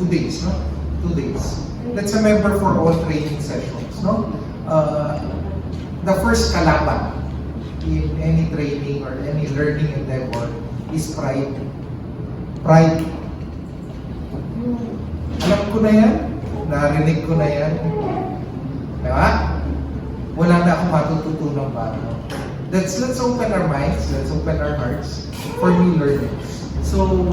2 days, no? 2 days. That's a member for all training sessions, no? The first kalaban in any training or any learning endeavor is pride. Pride. Alam ko na yan, narinig ko na yan. Diba? Wala na akong matututunan bago. Let's open our minds, let's open our hearts for new learnings. So,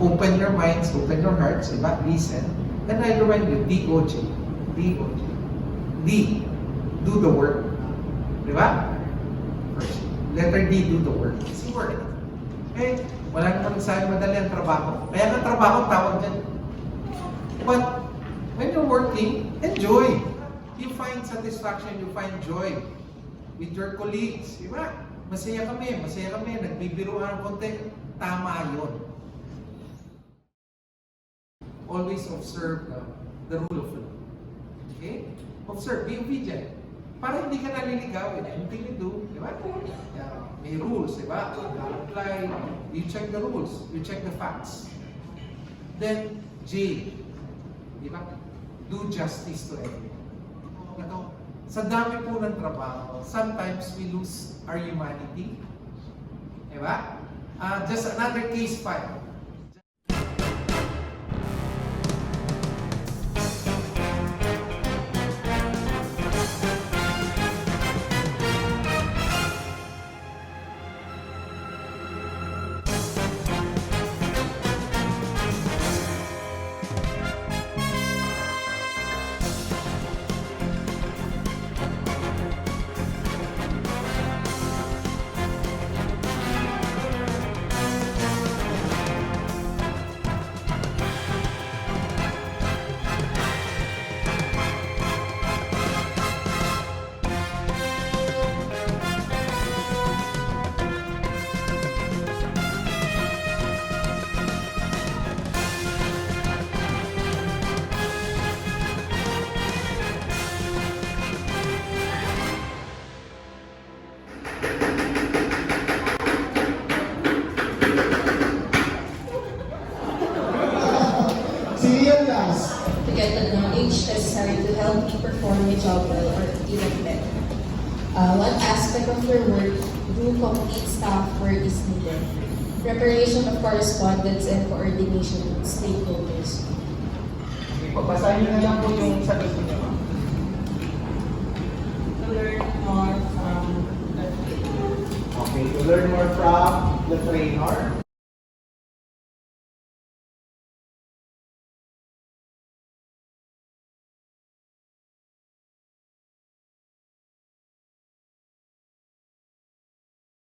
open your minds, open your hearts, diba? Listen. And I remind you, D-O-J. D-O-J. D. Do the work. Diba? First. Letter D, do the work. See work. Okay? Wala na kami sabi madali ang trabaho. Kaya ang trabaho, tawag dyan. But, when you're working, enjoy. You find satisfaction, you find joy with your colleagues. Diba? Masaya kami, nagbibiruan konti. Tama yun. Always observe the rule of law. Okay? Observe, be obedient. Para hindi ka naliligaw in anything you do. Diba? May rules, diba? Apply, you check the rules, you check the facts. Then, J. Diba? Do justice to everyone. Ito, sa dami po ng trabaho, sometimes we lose our humanity. Diba? Just another case file. To get the knowledge necessary to help you perform your job well or even better. What aspect of your work do complete staff work is needed? Preparation of correspondence and coordination with stakeholders. Basahin nyo na lang po yung sagot niyo. To learn more from the Okay, to learn more from the trainer.